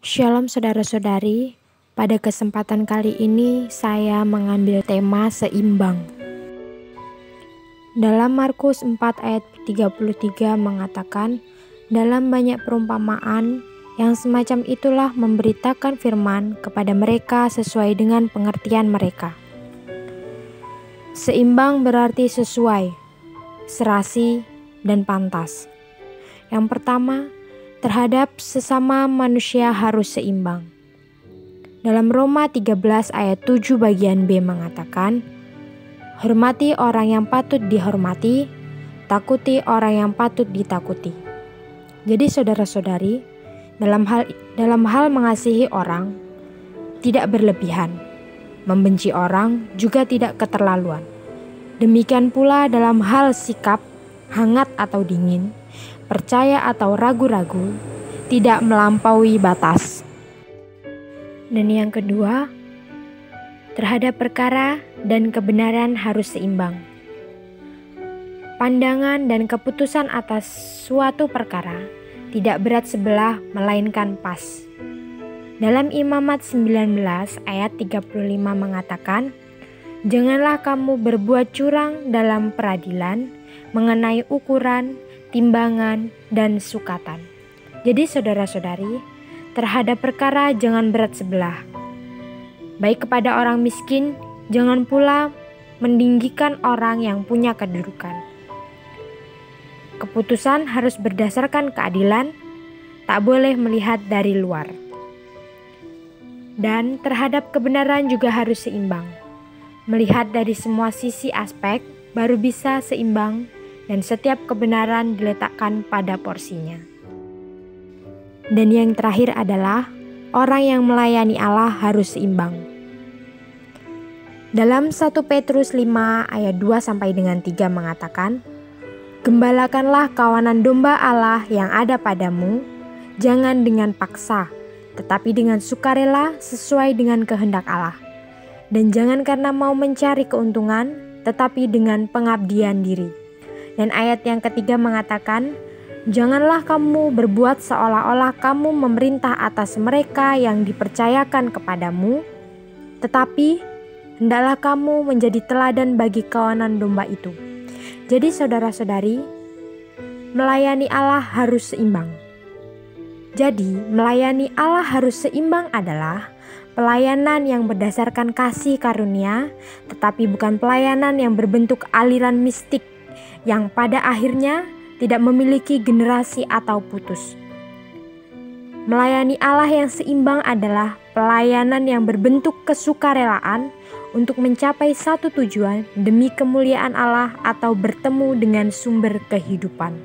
Shalom saudara-saudari, pada kesempatan kali ini saya mengambil tema seimbang. Dalam Markus 4 ayat 33 mengatakan, dalam banyak perumpamaan yang semacam itulah memberitakan firman kepada mereka sesuai dengan pengertian mereka. Seimbang berarti sesuai, serasi, dan pantas. Yang pertama, terhadap sesama manusia harus seimbang. Dalam Roma 13 ayat 7 bagian B mengatakan, hormati orang yang patut dihormati, takuti orang yang patut ditakuti. Jadi saudara-saudari, dalam hal mengasihi orang, tidak berlebihan, membenci orang juga tidak keterlaluan. Demikian pula dalam hal sikap, hangat atau dingin, percaya atau ragu-ragu, tidak melampaui batas. Dan yang kedua, terhadap perkara dan kebenaran harus seimbang. Pandangan dan keputusan atas suatu perkara tidak berat sebelah melainkan pas. Dalam Imamat 19 ayat 35 mengatakan, janganlah kamu berbuat curang dalam peradilan mengenai ukuran, timbangan, dan sukatan. Jadi saudara-saudari, terhadap perkara jangan berat sebelah. Baik kepada orang miskin, jangan pula meninggikan orang yang punya kedudukan. Keputusan harus berdasarkan keadilan, tak boleh melihat dari luar. Dan terhadap kebenaran juga harus seimbang. Melihat dari semua sisi aspek, baru bisa seimbang dan setiap kebenaran diletakkan pada porsinya. Dan yang terakhir adalah orang yang melayani Allah harus seimbang. Dalam 1 Petrus 5 ayat 2 sampai dengan 3 mengatakan, gembalakanlah kawanan domba Allah yang ada padamu, jangan dengan paksa, tetapi dengan sukarela sesuai dengan kehendak Allah. Dan jangan karena mau mencari keuntungan, tetapi dengan pengabdian diri. Dan ayat yang ketiga mengatakan, janganlah kamu berbuat seolah-olah kamu memerintah atas mereka yang dipercayakan kepadamu, tetapi hendaklah kamu menjadi teladan bagi kawanan domba itu. Jadi saudara-saudari, melayani Allah harus seimbang. Jadi melayani Allah harus seimbang adalah pelayanan yang berdasarkan kasih karunia, tetapi bukan pelayanan yang berbentuk aliran mistik yang pada akhirnya tidak memiliki generasi atau putus. Melayani Allah yang seimbang adalah pelayanan yang berbentuk kesukarelaan untuk mencapai satu tujuan demi kemuliaan Allah atau bertemu dengan sumber kehidupan.